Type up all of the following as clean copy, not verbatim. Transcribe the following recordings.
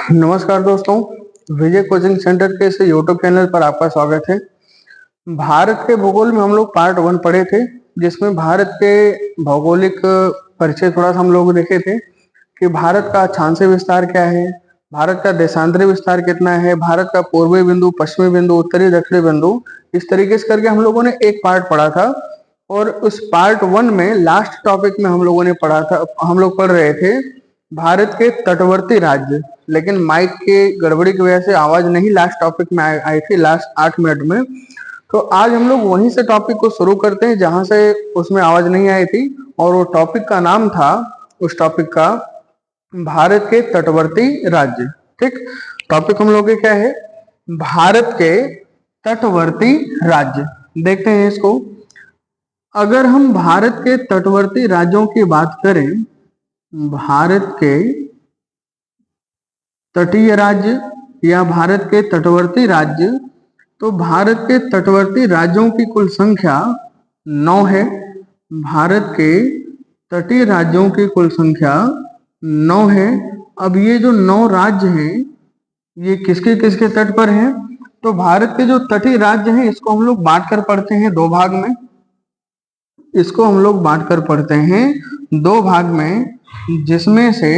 नमस्कार दोस्तों, विजय coaching centre के इस यूट्यूब चैनल पर आपका स्वागत है। भारत के भूगोल में हम लोग पार्ट 1 पढ़े थे, जिसमें भारत के भौगोलिक परिचय थोड़ा सा हम लोग देखे थे कि भारत का अक्षांशीय विस्तार क्या है, भारत का देशांतरी विस्तार कितना है, भारत का पूर्वी बिंदु, पश्चिमी बिंदु, उत्तरी दक्षिणी बिंदु, इस तरीके से करके हम लोगों ने एक पार्ट पढ़ा था। और उस पार्ट 1 में लास्ट टॉपिक में हम लोगों ने पढ़ा था, हम लोग पढ़ रहे थे भारत के तटवर्ती राज्य। लेकिन माइक के गड़बड़ी की वजह से आवाज नहीं लास्ट टॉपिक में आई थी, लास्ट 8 मिनट में। तो आज हम लोग वहीं से टॉपिक को शुरू करते हैं जहां से उसमें आवाज नहीं आई थी, और वो टॉपिक का नाम था, उस टॉपिक का, भारत के तटवर्ती राज्य। ठीक, टॉपिक हम लोग के क्या है? भारत के तटवर्ती राज्य। देखते हैं इसको। अगर हम भारत के तटवर्ती राज्यों की बात करें, भारत के तटीय राज्य या भारत के तटवर्ती राज्य, तो भारत के तटवर्ती राज्यों की कुल संख्या 9 है। भारत के तटीय राज्यों की कुल संख्या 9 है। अब ये जो 9 राज्य हैं, ये किसके किसके तट पर हैं? तो भारत के जो तटीय राज्य हैं, इसको हम लोग बांट कर पढ़ते हैं 2 भाग में। इसको हम लोग बांट कर पढ़ते हैं 2 भाग में, जिसमें से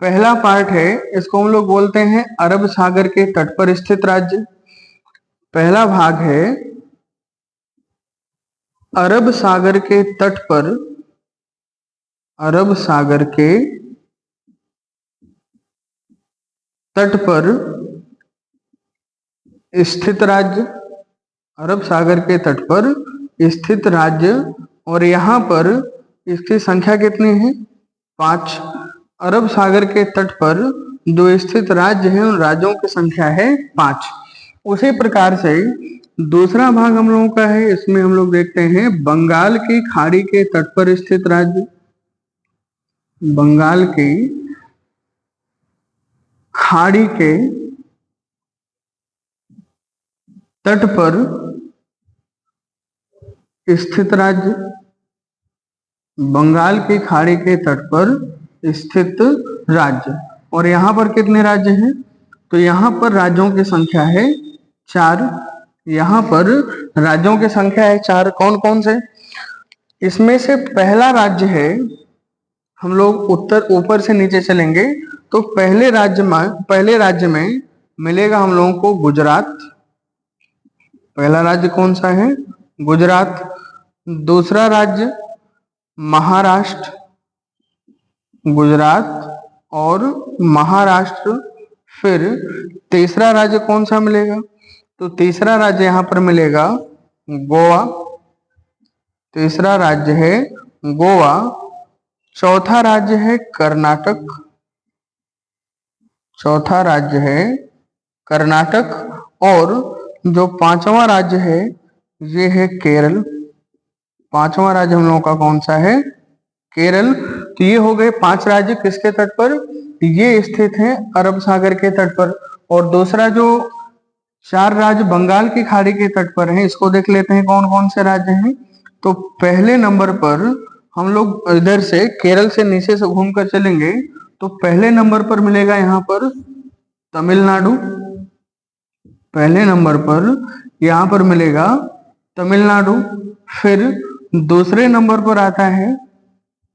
पहला पार्ट है, इसको हम लोग बोलते हैं अरब सागर के तट पर स्थित राज्य। पहला भाग है अरब सागर के तट पर, अरब सागर के तट पर स्थित राज्य, अरब सागर के तट पर स्थित राज्य। और यहाँ पर इसकी संख्या कितनी है? 5। अरब सागर के तट पर जो स्थित राज्य है, उन राज्यों की संख्या है 5। उसी प्रकार से दूसरा भाग हम लोगों का है, इसमें हम लोग देखते हैं बंगाल की खाड़ी के तट पर स्थित राज्य। बंगाल की खाड़ी के तट पर स्थित राज्य, बंगाल की खाड़ी के तट पर स्थित राज्य। और यहाँ पर कितने राज्य हैं? तो यहाँ पर राज्यों की संख्या है 4। यहाँ पर राज्यों की संख्या है 4। कौन कौन से? इसमें से पहला राज्य है, हम लोग ऊपर से नीचे चलेंगे तो पहले राज्य में मिलेगा हम लोगों को गुजरात। पहला राज्य कौन सा है? गुजरात। दूसरा राज्य महाराष्ट्र, गुजरात और महाराष्ट्र। फिर तीसरा राज्य कौन सा मिलेगा? तो तीसरा राज्य यहाँ पर मिलेगा गोवा। तीसरा राज्य है गोवा। चौथा राज्य है कर्नाटक। चौथा राज्य है कर्नाटक। और जो 5वां राज्य है, ये है केरल। 5वां राज्य हम लोगों का कौन सा है? केरल। तो ये हो गए 5 राज्य किसके तट पर? ये स्थित हैं अरब सागर के तट पर। और दूसरा जो 4 राज्य बंगाल की खाड़ी के तट पर हैं, इसको देख लेते हैं कौन कौन से राज्य हैं। तो पहले नंबर पर हम लोग इधर से केरल से नीचे से घूम कर चलेंगे तो पहले नंबर पर मिलेगा यहाँ पर तमिलनाडु। पहले नंबर पर यहाँ पर मिलेगा तमिलनाडु। फिर दूसरे नंबर पर आता है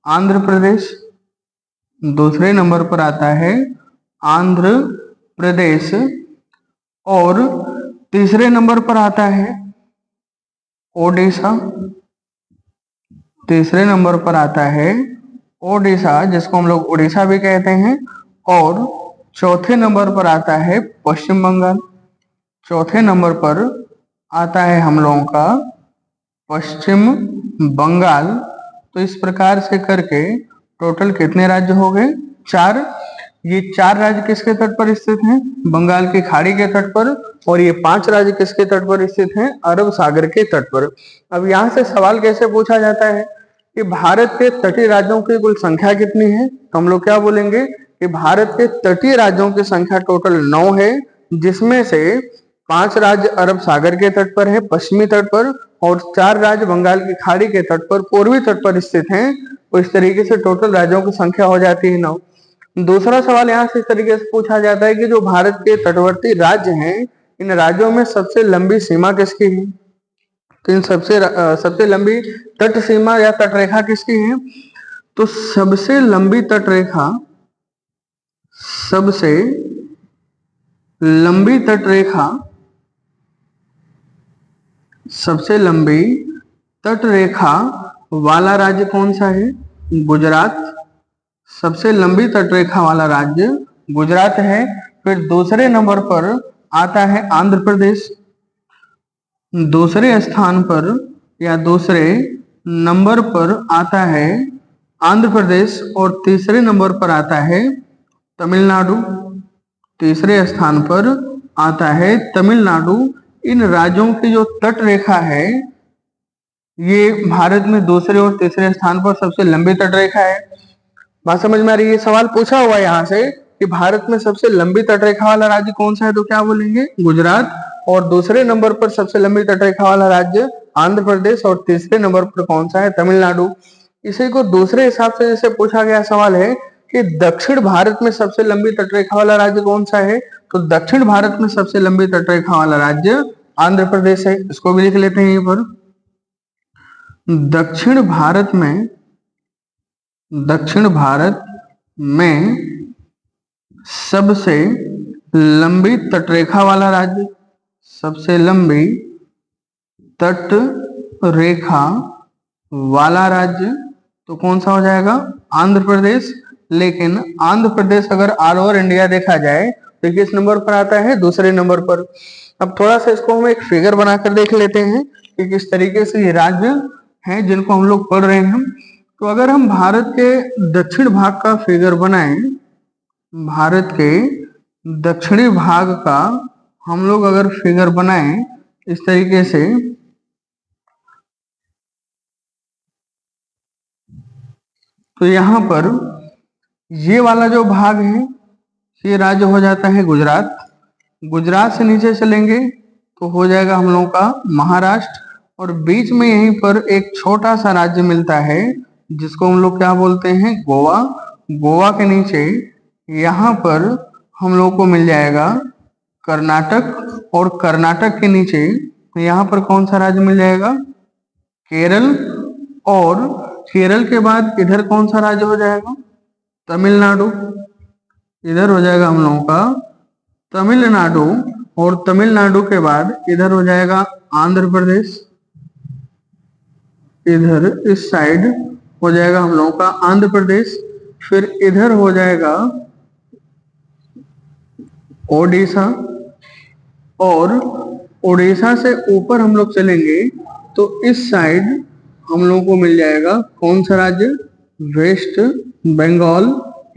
आंध्र प्रदेश। दूसरे नंबर पर आता है आंध्र प्रदेश। और तीसरे नंबर पर आता है ओडिशा। तीसरे नंबर पर आता है ओडिशा, जिसको हम लोग उड़ीसा भी कहते हैं। और चौथे नंबर पर आता है पश्चिम बंगाल। चौथे नंबर पर आता है हम लोगों का पश्चिम बंगाल। तो इस प्रकार से करके टोटल कितने राज्य हो गए? 4। ये 4 राज्य किसके तट पर स्थित हैं? बंगाल की खाड़ी के तट पर। और ये 5 राज्य किसके तट पर स्थित हैं? अरब सागर के तट पर। अब यहाँ से सवाल कैसे पूछा जाता है कि भारत के तटीय राज्यों की कुल संख्या कितनी है? तो हम लोग क्या बोलेंगे कि भारत के तटीय राज्यों की संख्या टोटल 9 है, जिसमें से 5 राज्य अरब सागर के तट पर है, पश्चिमी तट पर, और 4 राज्य बंगाल की खाड़ी के तट पर, पूर्वी तट पर स्थित हैं। तो इस तरीके से टोटल राज्यों की संख्या हो जाती है 9। दूसरा सवाल यहाँ से इस तरीके से पूछा जाता है कि जो भारत के तटवर्ती राज्य हैं, इन राज्यों में सबसे लंबी सीमा किसकी है? तो इन सबसे लंबी तट सीमा या तटरेखा किसकी है? तो सबसे लंबी तटरेखा सबसे लंबी तटरेखा वाला राज्य कौन सा है? गुजरात। सबसे लंबी तटरेखा वाला राज्य गुजरात है। फिर दूसरे नंबर पर आता है आंध्र प्रदेश। दूसरे स्थान पर या दूसरे नंबर पर आता है आंध्र प्रदेश और तीसरे नंबर पर आता है तमिलनाडु। तीसरे स्थान पर आता है तमिलनाडु। इन राज्यों की जो तट रेखा है ये भारत में दूसरे और तीसरे स्थान पर सबसे लंबी तट रेखा है। बात समझ में आ रही है? ये सवाल पूछा हुआ है यहाँ से कि भारत में सबसे लंबी तटरेखा वाला राज्य कौन सा है, तो क्या बोलेंगे? गुजरात। और दूसरे नंबर पर सबसे लंबी तटरेखा वाला राज्य आंध्र प्रदेश और तीसरे नंबर पर कौन सा है? तमिलनाडु। इसी को दूसरे हिसाब से जैसे पूछा गया सवाल है कि दक्षिण भारत में सबसे लंबी तटरेखा वाला राज्य कौन सा है, तो दक्षिण भारत में सबसे लंबी तटरेखा वाला राज्य आंध्र प्रदेश है। इसको भी लिख लेते हैं यहीं पर। दक्षिण भारत में सबसे लंबी तटरेखा वाला राज्य, सबसे लंबी तट रेखा वाला राज्य तो कौन सा हो जाएगा? आंध्र प्रदेश। लेकिन आंध्र प्रदेश अगर ऑल ओवर इंडिया देखा जाए तो किस नंबर पर आता है? दूसरे नंबर पर। अब थोड़ा सा इसको हम एक फिगर बनाकर देख लेते हैं कि किस तरीके से ये राज्य हैं जिनको हम लोग पढ़ रहे हैं। तो अगर हम भारत के दक्षिण भाग का फिगर बनाएं, भारत के दक्षिणी भाग का हम लोग अगर फिगर बनाएं इस तरीके से, तो यहाँ पर ये वाला जो भाग है ये राज्य हो जाता है गुजरात। गुजरात से नीचे चलेंगे तो हो जाएगा हम लोगों का महाराष्ट्र। और बीच में यहीं पर एक छोटा सा राज्य मिलता है जिसको हम लोग क्या बोलते हैं? गोवा। गोवा के नीचे यहाँ पर हम लोग को मिल जाएगा कर्नाटक। और कर्नाटक के नीचे यहाँ पर कौन सा राज्य मिल जाएगा? केरल। और केरल के बाद इधर कौन सा राज्य हो जाएगा? तमिलनाडु। इधर हो जाएगा हम लोगों का तमिलनाडु। और तमिलनाडु के बाद इधर हो जाएगा आंध्र प्रदेश। इधर इस साइड हो जाएगा हम लोगों का आंध्र प्रदेश। फिर इधर हो जाएगा ओडिशा। और ओडिशा से ऊपर हम लोग चलेंगे तो इस साइड हम लोगों को मिल जाएगा कौन सा राज्य? वेस्ट बंगाल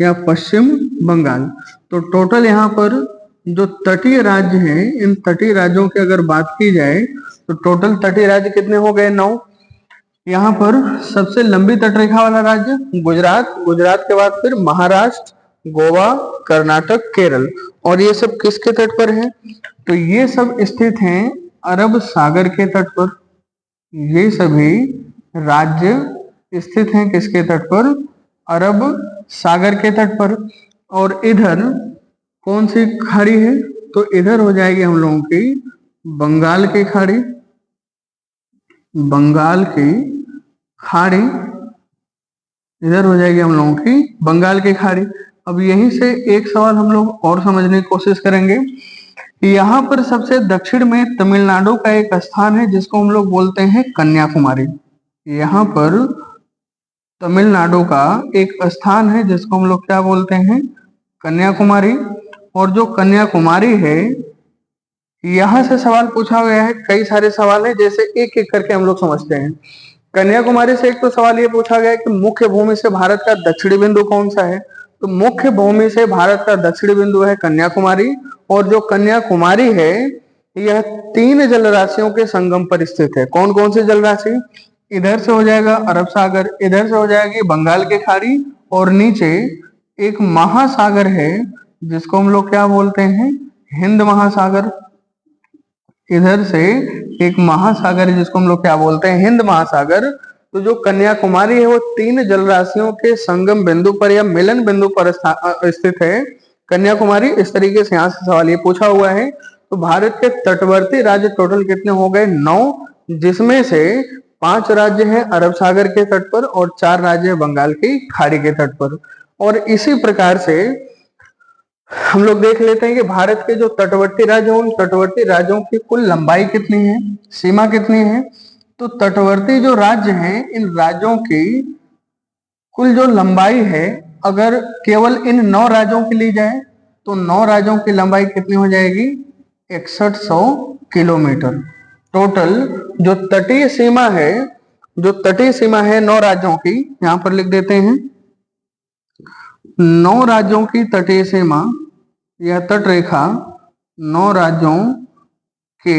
या पश्चिम बंगाल। तो टोटल यहाँ पर जो तटीय राज्य हैं, इन तटीय राज्यों की अगर बात की जाए तो टोटल तटीय राज्य कितने हो गए? 9। यहाँ पर सबसे लंबी तटरेखा वाला राज्य गुजरात। गुजरात के बाद फिर महाराष्ट्र, गोवा, कर्नाटक, केरल। और ये सब किसके तट पर है? तो ये सब स्थित हैं अरब सागर के तट पर। ये सभी राज्य स्थित हैं किसके तट पर? अरब सागर के तट पर। और इधर कौन सी खाड़ी है? तो इधर हो जाएगी हम लोगों की बंगाल की खाड़ी। बंगाल की खाड़ी इधर हो जाएगी हम लोगों की बंगाल की खाड़ी। अब यहीं से एक सवाल हम लोग और समझने की कोशिश करेंगे। यहाँ पर सबसे दक्षिण में तमिलनाडु का एक स्थान है जिसको हम लोग बोलते हैं कन्याकुमारी। यहाँ पर तमिलनाडु का एक स्थान है जिसको हम लोग क्या बोलते हैं? कन्याकुमारी। और जो कन्याकुमारी है यहाँ से सवाल पूछा गया है। कई सारे सवाल है, जैसे एक एक करके हम लोग समझते हैं। कन्याकुमारी से एक तो सवाल ये पूछा गया है कि मुख्य भूमि से भारत का दक्षिणी बिंदु कौन सा है? तो मुख्य भूमि से भारत का दक्षिणी बिंदु है कन्याकुमारी। और जो कन्याकुमारी है यह 3 जलराशियों के संगम पर स्थित है। कौन कौन सी जलराशि? इधर से हो जाएगा अरब सागर, इधर से हो जाएगी बंगाल की खाड़ी, और नीचे एक महासागर है जिसको हम लोग क्या बोलते हैं? हिंद महासागर। इधर से एक महासागर है जिसको हम लोग क्या बोलते हैं? हिंद महासागर। तो जो कन्याकुमारी है वो 3 जलराशियों के संगम बिंदु पर या मिलन बिंदु पर स्थित है। कन्याकुमारी, इस तरीके से यहाँ से सवाल ये पूछा हुआ है। तो भारत के तटवर्ती राज्य टोटल कितने हो गए? 9, जिसमें से 5 राज्य हैं अरब सागर के तट पर और 4 राज्य हैं बंगाल की खाड़ी के तट पर। और इसी प्रकार से हम लोग देख लेते हैं कि भारत के जो तटवर्ती राज्य हैं उन तटवर्ती राज्यों की कुल लंबाई कितनी है, सीमा कितनी है। तो तटवर्ती जो राज्य हैं इन राज्यों की कुल जो लंबाई है, अगर केवल इन 9 राज्यों की ली जाए तो 9 राज्यों की लंबाई कितनी हो जाएगी? 6100 किलोमीटर। टोटल जो तटीय सीमा है, जो तटीय सीमा है 9 राज्यों की, यहां पर लिख देते हैं 9 राज्यों की तटीय सीमा या तट रेखा, 9 राज्यों के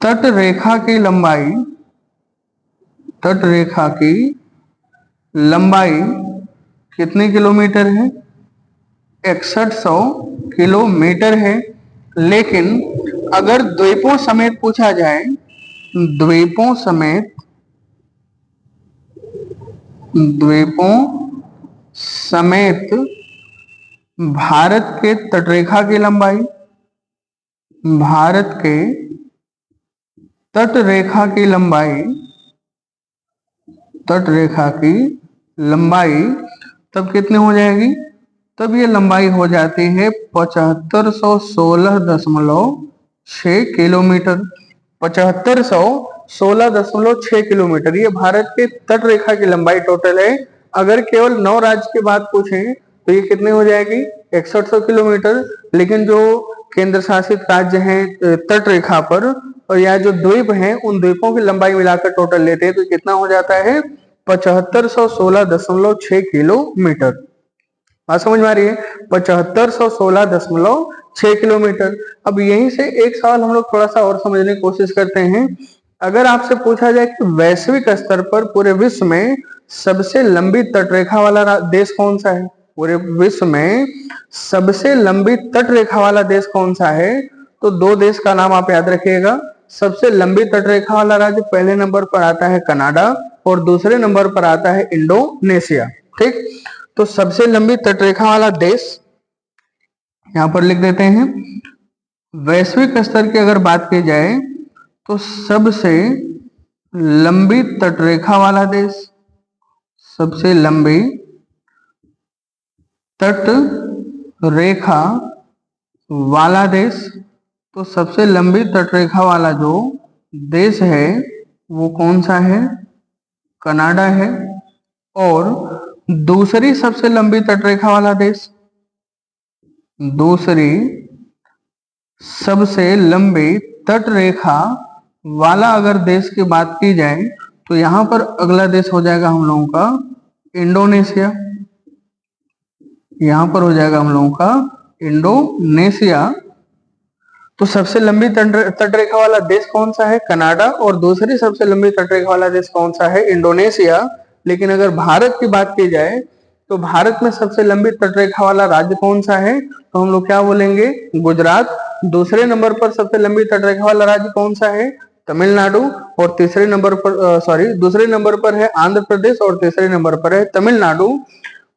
तट रेखा की लंबाई, तट रेखा की लंबाई कितने किलोमीटर है? 6100 किलोमीटर है। लेकिन अगर द्वीपों समेत पूछा जाए, द्वीपों समेत, द्वीपों समेत भारत के तटरेखा की लंबाई, भारत के तट रेखा की लंबाई, तट रेखा की लंबाई तब कितनी हो जाएगी? तब ये लंबाई हो जाती है 7516.6 किलोमीटर। 7516.6 किलोमीटर ये भारत के तट रेखा की लंबाई टोटल है। अगर केवल 9 राज्य की बात पूछें तो ये कितनी हो जाएगी? 6100 किलोमीटर। लेकिन जो केंद्र शासित राज्य हैं तट रेखा पर और या जो द्वीप हैं उन द्वीपों की लंबाई मिलाकर टोटल लेते हैं तो कितना हो जाता है? 7516.6 किलोमीटर। बात समझ में आ रही है? 7516.6 किलोमीटर। अब यहीं से एक सवाल हम लोग थोड़ा सा और समझने की कोशिश करते हैं। अगर आपसे पूछा जाए कि वैश्विक स्तर पर पूरे विश्व में सबसे लंबी तटरेखा वाला देश कौन सा है? पूरे विश्व में सबसे लंबी तटरेखा वाला देश कौन सा है? तो 2 देश का नाम आप याद रखिएगा। सबसे लंबी तटरेखा वाला राज्य पहले नंबर पर आता है कनाडा और दूसरे नंबर पर आता है इंडोनेशिया। ठीक, तो सबसे लंबी तटरेखा वाला देश यहां पर लिख देते हैं। वैश्विक स्तर की अगर बात की जाए तो सबसे लंबी तटरेखा वाला देश, सबसे लंबी तट रेखा वाला देश, तो सबसे लंबी तटरेखा वाला जो देश है वो कौन सा है? कनाडा है। और दूसरी सबसे लंबी तटरेखा वाला देश, दूसरी सबसे लंबी तटरेखा वाला अगर देश की बात की जाए तो यहां पर अगला देश हो जाएगा हम लोगों का इंडोनेशिया। यहां पर हो जाएगा हम लोगों का इंडोनेशिया। तो सबसे लंबी तटरेखा वाला देश कौन सा है? कनाडा। और दूसरी सबसे लंबी तटरेखा वाला देश कौन सा है? इंडोनेशिया। लेकिन अगर भारत की बात की जाए तो भारत में सबसे लंबी तटरेखा वाला राज्य कौन सा है? तो हम लोग क्या बोलेंगे? गुजरात। दूसरे नंबर पर सबसे लंबी तटरेखा वाला राज्य कौन सा है? तमिलनाडु। और तीसरे नंबर पर दूसरे नंबर पर है आंध्र प्रदेश और तीसरे नंबर पर है तमिलनाडु।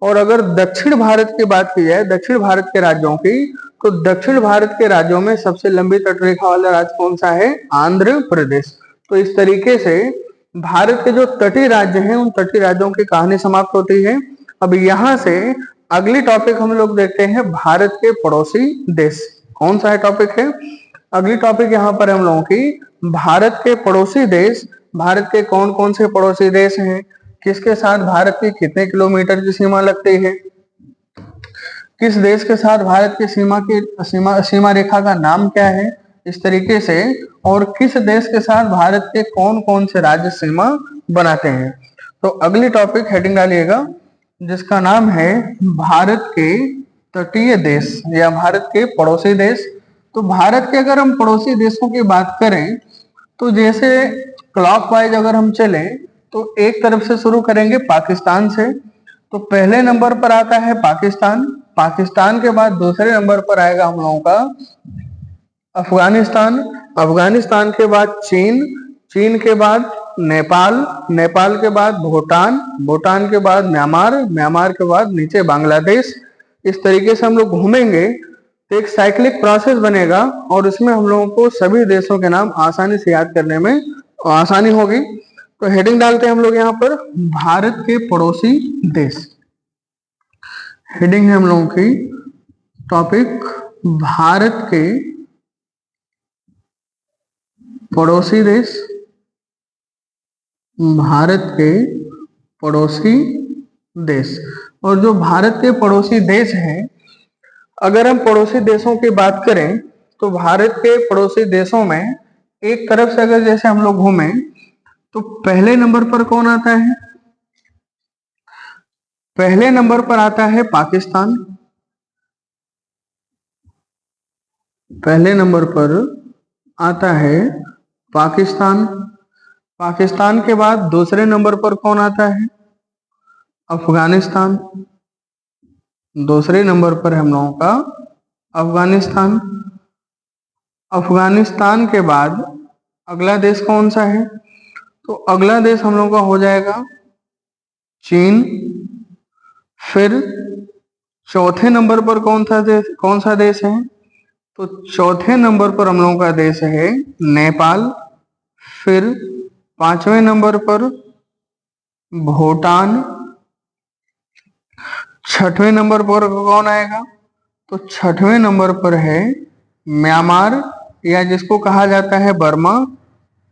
और अगर दक्षिण भारत की बात की जाए, दक्षिण भारत के राज्यों की, तो दक्षिण भारत के राज्यों में सबसे लंबी तटरेखा वाला राज्य कौन सा है? आंध्र प्रदेश। तो इस तरीके से भारत के जो तटीय राज्य हैं उन तटीय राज्यों की कहानी समाप्त होती है। अब यहां से अगली टॉपिक हम लोग देखते हैं भारत के पड़ोसी देश। कौन सा है टॉपिक है? अगली टॉपिक यहाँ पर हम लोगों की भारत के पड़ोसी देश। भारत के कौन कौन से पड़ोसी देश हैं, किसके साथ भारत की कितने किलोमीटर की सीमा लगती है, किस देश के साथ भारत की सीमा रेखा का नाम क्या है, इस तरीके से, और किस देश के साथ भारत के कौन कौन से राज्य सीमा बनाते हैं। तो अगली टॉपिक हेडिंग डालिएगा जिसका नाम है भारत के तटीय देश या भारत के पड़ोसी देश। तो भारत के अगर हम पड़ोसी देशों की बात करें तो जैसे क्लॉकवाइज अगर हम चलें तो एक तरफ से शुरू करेंगे पाकिस्तान से। तो पहले नंबर पर आता है पाकिस्तान। पाकिस्तान के बाद दूसरे नंबर पर आएगा हम लोगों का अफगानिस्तान। अफगानिस्तान के बाद चीन। चीन के बाद नेपाल, नेपाल के बाद भूटान, भूटान के बाद म्यांमार, म्यांमार के बाद नीचे बांग्लादेश। इस तरीके से हम लोग घूमेंगे तो एक साइक्लिक प्रोसेस बनेगा और उसमें हम लोगों को सभी देशों के नाम आसानी से याद करने में आसानी होगी। तो हेडिंग डालते हैं हम लोग यहाँ पर भारत के पड़ोसी देश। हेडिंग है हम लोगों की टॉपिक भारत के पड़ोसी देश, भारत के पड़ोसी देश। और जो भारत के पड़ोसी देश हैं, अगर हम पड़ोसी देशों की बात करें तो भारत के पड़ोसी देशों में एक तरफ से अगर जैसे हम लोग घूमें तो पहले नंबर पर कौन आता है? पहले नंबर पर आता है पाकिस्तान। पहले नंबर पर आता है पाकिस्तान। पाकिस्तान के बाद दूसरे नंबर पर कौन आता है? अफगानिस्तान। दूसरे नंबर पर हम लोगों का अफगानिस्तान। अफगानिस्तान के बाद अगला देश कौन सा है? तो अगला देश हम लोगों का हो जाएगा चीन। फिर चौथे नंबर पर कौन सा देश है? तो चौथे नंबर पर हम लोगों का देश है नेपाल। फिर पांचवें नंबर पर भूटान। छठवें नंबर पर कौन आएगा? तो छठवें नंबर पर है म्यांमार या जिसको कहा जाता है बर्मा।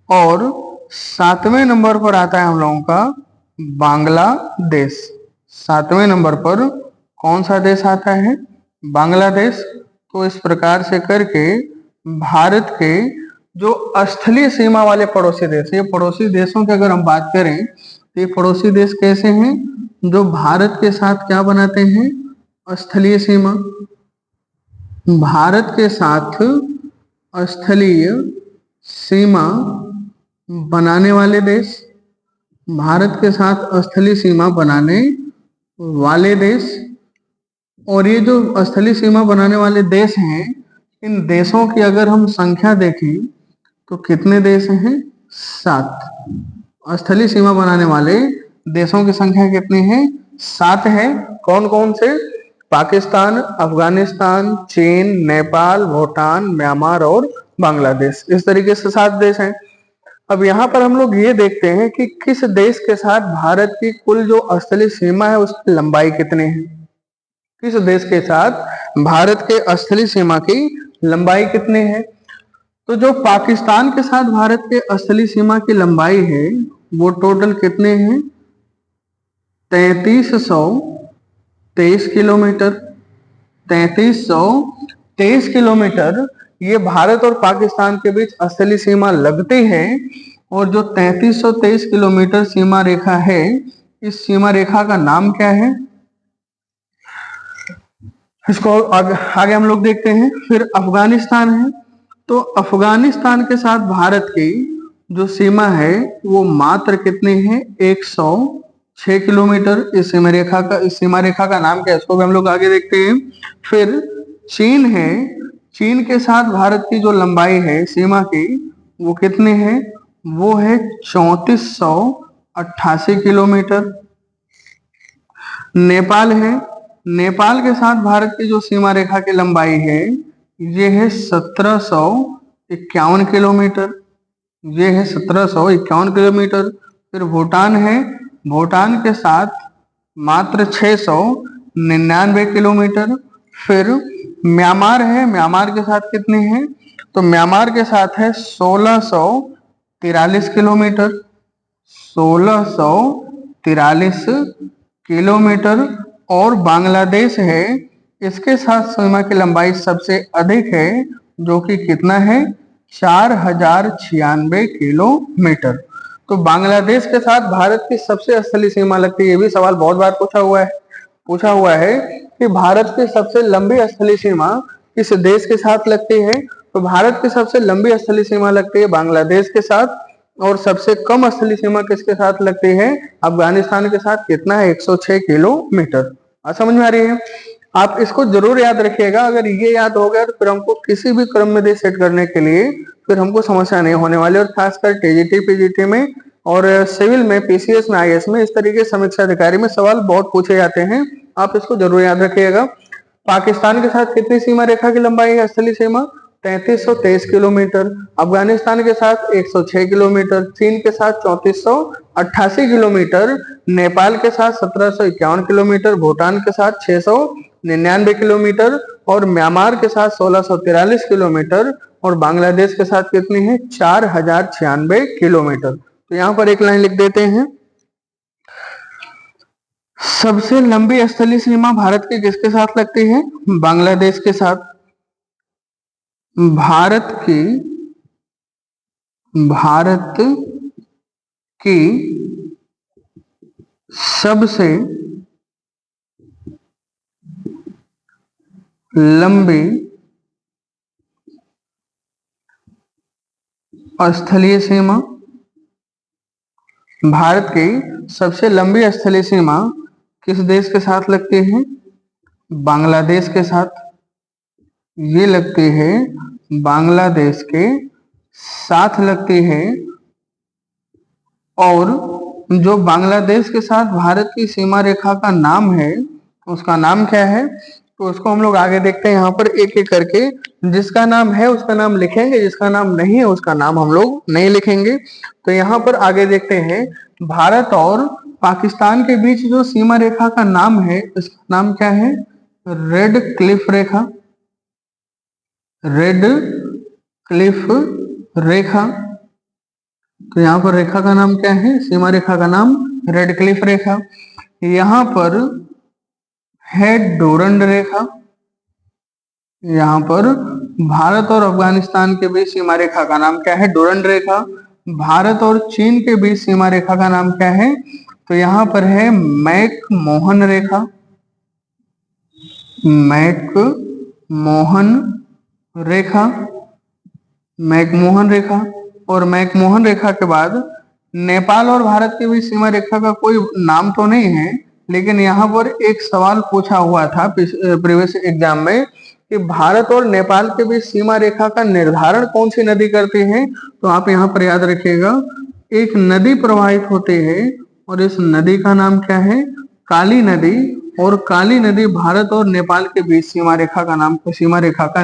और सातवें नंबर पर आता है हम लोगों का बांग्लादेश। सातवें नंबर पर कौन सा देश आता है? बांग्लादेश। तो इस प्रकार से करके भारत के जो स्थलीय सीमा वाले पड़ोसी देश, ये पड़ोसी देशों की अगर हम बात करें तो ये पड़ोसी देश कैसे हैं? जो भारत के साथ क्या बनाते हैं? स्थलीय सीमा। भारत के साथ स्थलीय सीमा बनाने वाले देश, भारत के साथ स्थलीय सीमा बनाने वाले देश। और ये जो स्थलीय सीमा बनाने वाले देश हैं, इन देशों की अगर हम संख्या देखें तो कितने देश हैं? 7। स्थलीय सीमा बनाने वाले देशों की संख्या कितनी है? 7 है। कौन कौन से? पाकिस्तान, अफगानिस्तान, चीन, नेपाल, भूटान, म्यांमार और बांग्लादेश। इस तरीके से 7 देश हैं। अब यहाँ पर हम लोग ये देखते हैं कि किस देश के साथ भारत की कुल जो स्थलीय सीमा है उसकी लंबाई कितनी है। किस देश के साथ भारत के स्थलीय सीमा की लंबाई कितनी है? तो जो पाकिस्तान के साथ भारत के स्थलीय सीमा की लंबाई है वो टोटल कितने हैं? 3323 किलोमीटर। 3323 किलोमीटर ये भारत और पाकिस्तान के बीच स्थलीय सीमा लगती है। और जो 3323 किलोमीटर सीमा रेखा है, इस सीमा रेखा का नाम क्या है? इसको आगे हम लोग देखते हैं। फिर अफगानिस्तान है। तो अफगानिस्तान के साथ भारत की जो सीमा है वो मात्र कितनी है? 106 किलोमीटर। इस सीमा रेखा का नाम क्या है? इसको भी हम लोग आगे देखते हैं। फिर चीन है। चीन के साथ भारत की जो लंबाई है सीमा की वो कितनी है? वो है 3488 किलोमीटर। नेपाल है। नेपाल के साथ भारत की जो सीमा रेखा की लंबाई है ये है 1751 किलोमीटर। ये है 1751 किलोमीटर। फिर भूटान है। भूटान के साथ मात्र 699 किलोमीटर। फिर म्यांमार है। म्यांमार के साथ कितनी है? तो म्यांमार के साथ है 1643 किलोमीटर। 1643 किलोमीटर। और बांग्लादेश है, इसके साथ सीमा की लंबाई सबसे अधिक है जो कि कितना है? 4096 किलोमीटर। तो बांग्लादेश के साथ भारत की सबसे स्थलीय सीमा लगती है। ये भी सवाल बहुत बार पूछा हुआ है कि भारत की सबसे लंबी स्थलीय सीमा किस देश के साथ लगती है? तो भारत की सबसे लंबी स्थलीय सीमा लगती है बांग्लादेश के साथ। और सबसे कम स्थलीय सीमा किसके साथ लगती है? अफगानिस्तान के साथ। कितना है? 106 किलोमीटर। समझ में आ रही है? आप इसको जरूर याद रखिएगा। अगर ये याद हो गया तो फिर हमको किसी भी क्रम में देश सेट करने के लिए फिर हमको समस्या नहीं होने वाली। और खासकर टीजीटी पीजीटी में और सिविल में, पीसीएस में, आईएएस में इस तरीके समीक्षा अधिकारी में सवाल बहुत पूछे जाते हैं, आप इसको जरूर याद रखिएगा। पाकिस्तान के साथ कितनी सीमा रेखा की लंबाई है स्थलीय सीमा? 3323 किलोमीटर। अफगानिस्तान के साथ 106 किलोमीटर, चीन के साथ 3488 किलोमीटर, नेपाल के साथ 1751 किलोमीटर, भूटान के साथ 699 किलोमीटर और म्यांमार के साथ 1643 किलोमीटर और बांग्लादेश के साथ कितनी है? 4096 किलोमीटर। तो यहाँ पर एक लाइन लिख देते हैं। सबसे लंबी स्थलीय सीमा भारत की किसके साथ लगती है? बांग्लादेश के साथ। भारत की सबसे लंबी स्थलीय सीमा, भारत की सबसे लंबी स्थलीय सीमा किस देश के साथ लगती है? बांग्लादेश के साथ। ये लगती है बांग्लादेश के साथ लगती है। और जो बांग्लादेश के साथ भारत की सीमा रेखा का नाम है उसका नाम क्या है? तो उसको हम लोग आगे देखते हैं। यहाँ पर एक एक करके जिसका नाम है उसका नाम लिखेंगे, जिसका नाम नहीं है उसका नाम हम लोग नहीं लिखेंगे। तो यहाँ पर आगे देखते हैं, भारत और पाकिस्तान के बीच जो सीमा रेखा का नाम है उसका नाम क्या है? रेड क्लिफ रेखा। रेड क्लिफ रेखा। तो यहाँ पर रेखा का नाम क्या है? सीमा रेखा का नाम रेड क्लिफ रेखा। यहाँ पर है डोरंड रेखा। यहाँ पर भारत और अफगानिस्तान के बीच सीमा रेखा का नाम क्या है? डोरंड रेखा। भारत और चीन के बीच सीमा रेखा का नाम क्या है? तो यहाँ पर है मैक-मोहन रेखा। मैक-मोहन रेखा। मैक-मोहन रेखा। और मैक-मोहन रेखा के बाद नेपाल और भारत के बीच सीमा रेखा का कोई नाम तो नहीं है, लेकिन यहाँ पर एक सवाल पूछा हुआ था प्रीवियस एग्जाम में कि भारत और नेपाल के बीच सीमा रेखा का निर्धारण कौन सी नदी करती है? तो आप यहाँ पर याद रखिएगा, एक नदी प्रवाहित होती है और इस नदी का नाम क्या है? काली नदी। और काली नदी भारत और नेपाल के बीच सीमा रेखा का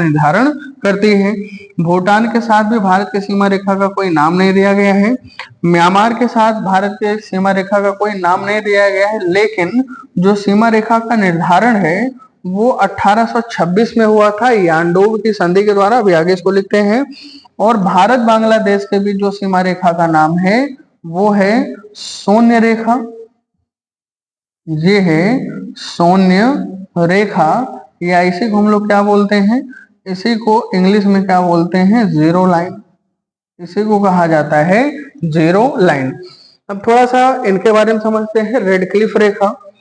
निर्धारण करती है। भूटान के साथ भी भारत की सीमा रेखा का कोई नाम नहीं दिया गया है। म्यांमार के साथ भारत के सीमा रेखा का कोई नाम नहीं दिया गया है, लेकिन जो सीमा रेखा का निर्धारण है वो 1826 में हुआ था यांडोब की संधि के द्वारा। अभी आगे इसको लिखते हैं। और भारत बांग्लादेश के बीच जो सीमा रेखा का नाम है वो है शून्य रेखा। ये है शून्य रेखा, या इसी को हम लोग क्या बोलते हैं? इसी को इंग्लिश में क्या बोलते हैं? Zero line. इसी को कहा जाता है जीरो लाइन। अब थोड़ा सा इनके बारे में समझते हैं। रेड क्लिफ रेखा।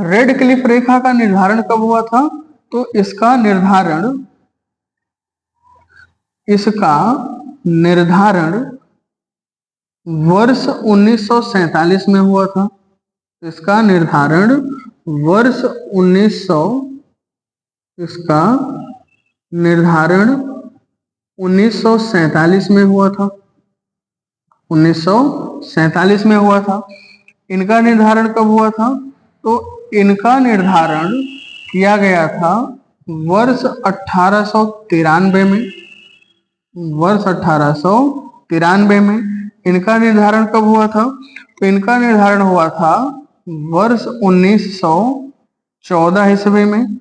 रेड क्लिफ रेखा का निर्धारण कब हुआ था? तो इसका निर्धारण वर्ष 1947 में हुआ था। इसका निर्धारण वर्ष 1947 में हुआ था। 1947 में हुआ था। इनका निर्धारण कब हुआ था? तो इनका निर्धारण किया गया था वर्ष 1893 में। वर्ष 1893 में इनका निर्धारण कब हुआ था? तो इनका निर्धारण हुआ था वर्ष 1914 ईस्वी में।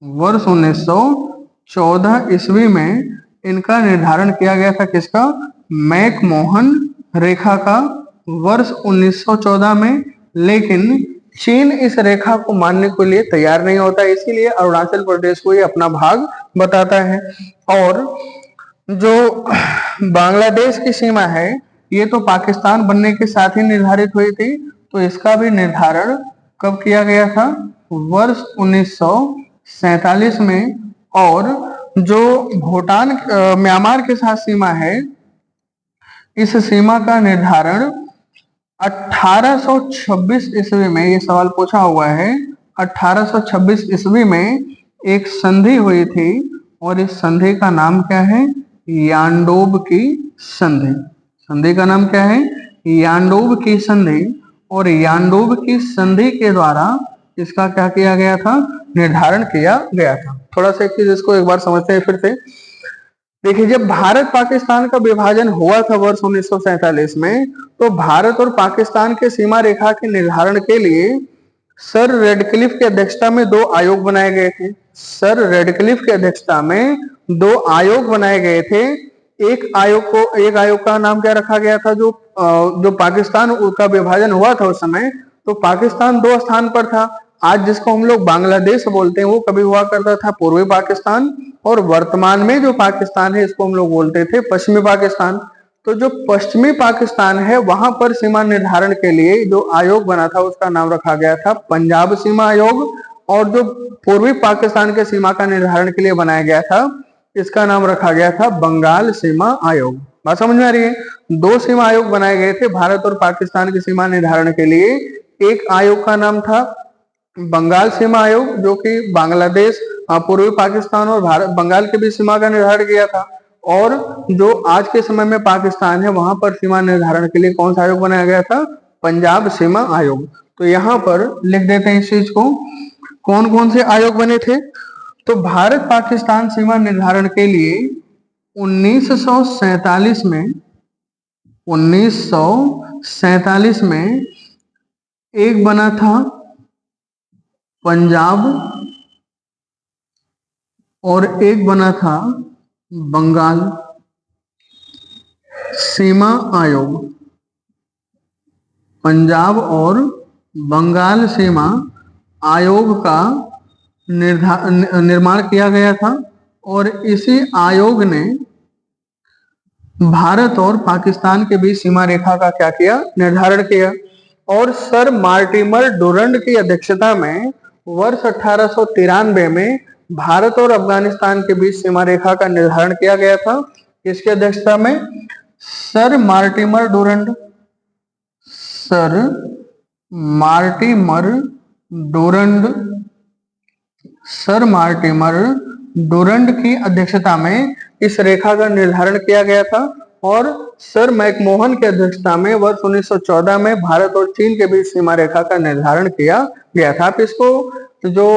वर्ष 1914 ईस्वी में इनका निर्धारण किया गया था। किसका? मैक-मोहन रेखा का, वर्ष 1914 में। लेकिन चीन इस रेखा को मानने के लिए तैयार नहीं होता, इसीलिए अरुणाचल प्रदेश को ये अपना भाग बताता है। और जो बांग्लादेश की सीमा है ये तो पाकिस्तान बनने के साथ ही निर्धारित हुई थी, तो इसका भी निर्धारण कब किया गया था? वर्ष 1947 में। और जो भूटान म्यांमार के साथ सीमा है, इस सीमा का निर्धारण 1826 ईस्वी में, ये सवाल पूछा हुआ है, 1826 ईस्वी में एक संधि हुई थी और इस संधि का नाम क्या है? यांडोब की संधि। संधि का नाम क्या है? यांडोब की संधि। और यांडोब की संधि के द्वारा इसका क्या किया गया था? निर्धारण किया गया था। थोड़ा सा एक चीज इसको एक बार समझते हैं फिर से। देखिए, जब भारत पाकिस्तान का विभाजन हुआ था वर्ष 1947 में, तो भारत और पाकिस्तान के सीमा रेखा के निर्धारण के लिए सर रेडक्लिफ की अध्यक्षता में 2 आयोग बनाए गए थे। सर रेडक्लिफ की अध्यक्षता में 2 आयोग बनाए गए थे। एक आयोग का नाम क्या रखा गया था? जो पाकिस्तान का विभाजन हुआ था उस समय, तो पाकिस्तान 2 स्थान पर था। आज जिसको हम लोग बांग्लादेश बोलते हैं, वो कभी हुआ करता था पूर्वी पाकिस्तान, और वर्तमान में जो पाकिस्तान है इसको हम लोग बोलते थे पश्चिमी पाकिस्तान। तो जो पश्चिमी पाकिस्तान है वहां पर सीमा निर्धारण के लिए जो आयोग बना था उसका नाम रखा गया था पंजाब सीमा आयोग। और जो पूर्वी पाकिस्तान के सीमा का निर्धारण के लिए बनाया गया था, इसका नाम रखा गया था बंगाल सीमा आयोग। बात समझ में आ रही है? 2 सीमा आयोग बनाए गए थे भारत और पाकिस्तान की सीमा निर्धारण के लिए। एक आयोग का नाम था बंगाल सीमा आयोग, जो कि बांग्लादेश, पूर्वी पाकिस्तान और भारत बंगाल के बीच सीमा का निर्धारण किया था। और जो आज के समय में पाकिस्तान है वहां पर सीमा निर्धारण के लिए कौन सा आयोग बनाया गया था? पंजाब सीमा आयोग। तो यहाँ पर लिख देते हैं इस चीज को, कौन कौन से आयोग बने थे। तो भारत पाकिस्तान सीमा निर्धारण के लिए 1947 में एक बना था पंजाब और एक बना था बंगाल सीमा आयोग। पंजाब और बंगाल सीमा आयोग का निर्माण किया गया था। और इसी आयोग ने भारत और पाकिस्तान के बीच सीमा रेखा का क्या किया? निर्धारण किया। और सर मार्टिमर डुरंड की अध्यक्षता में वर्ष 1893 में भारत और अफगानिस्तान के बीच सीमा रेखा का निर्धारण किया गया था। किसकी अध्यक्षता में? Sir Mortimer Durand. Sir Mortimer Durand, sir Mortimer Durand की अध्यक्षता में इस रेखा का निर्धारण किया गया था। और सर मैकमोहन की अध्यक्षता में वर्ष 1914 में भारत और चीन के बीच सीमा रेखा का निर्धारण किया गया था। आप इसको जो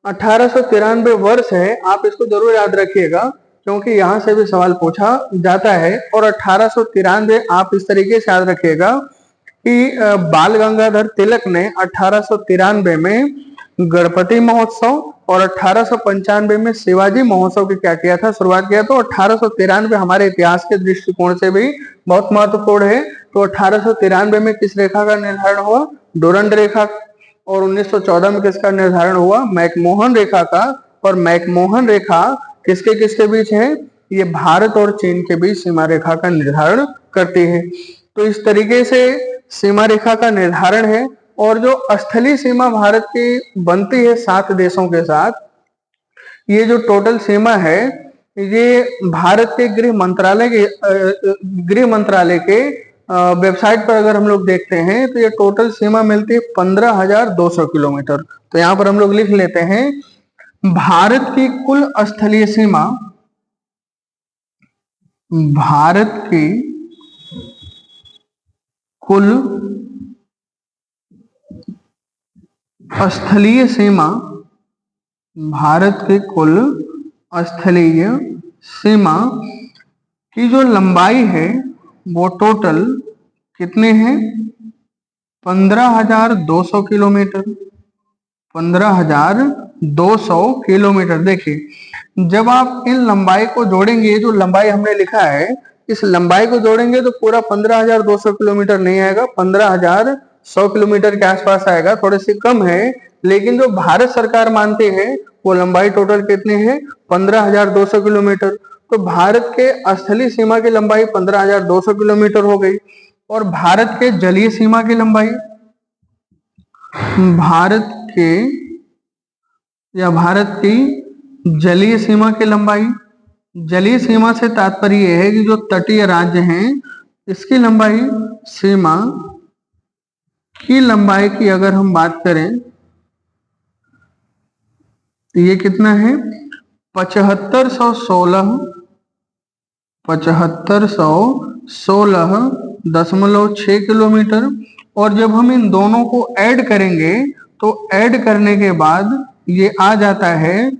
1893 वर्ष है, आप इसको जरूर याद रखिएगा, क्योंकि यहाँ से भी सवाल पूछा जाता है। और 1893 आप इस तरीके से याद रखिएगा कि बाल गंगाधर तिलक ने 1893 में गणपति महोत्सव और 1895 में शिवाजी महोत्सव की क्या किया था? शुरुआत किया। तो 1893 हमारे इतिहास के दृष्टिकोण से भी बहुत महत्वपूर्ण है। तो 1893 में किस रेखा का निर्धारण हुआ? डुरंड रेखा। और 1914 में किसका निर्धारण हुआ? मैकमोहन रेखा का। और मैकमोहन रेखा किसके किसके बीच है? ये भारत और चीन के बीच सीमा रेखा का निर्धारण करती है। तो इस तरीके से सीमा रेखा का निर्धारण है। और जो स्थलीय सीमा भारत की बनती है 7 देशों के साथ, ये जो टोटल सीमा है ये भारत के गृह मंत्रालय के वेबसाइट पर अगर हम लोग देखते हैं तो ये टोटल सीमा मिलती है 15,200 किलोमीटर। तो यहाँ पर हम लोग लिख लेते हैं भारत की कुल स्थलीय सीमा, भारत की कुल स्थलीय सीमा, भारत की कुल स्थलीय सीमा की जो लंबाई है वो टोटल कितने हैं? 15,200 किलोमीटर। 15,200 किलोमीटर। देखिए, जब आप इन लंबाई को जोड़ेंगे, जो लंबाई हमने लिखा है, इस लंबाई को जोड़ेंगे तो पूरा 15,200 किलोमीटर नहीं आएगा, 15,100 किलोमीटर के आसपास आएगा, थोड़ी सी कम है। लेकिन जो भारत सरकार मानती है वो लंबाई टोटल कितनी है? 15,200 किलोमीटर। तो भारत के स्थलीय सीमा की लंबाई 15,200 किलोमीटर हो गई। और भारत के जलीय सीमा की लंबाई, भारत की जलीय सीमा की लंबाई, जलीय सीमा से तात्पर्य यह है कि जो तटीय राज्य हैं इसकी लंबाई, सीमा की लंबाई की अगर हम बात करें तो ये कितना है? 7516 7516.6 किलोमीटर। और जब हम इन दोनों को ऐड करेंगे तो ऐड करने के बाद ये आ जाता है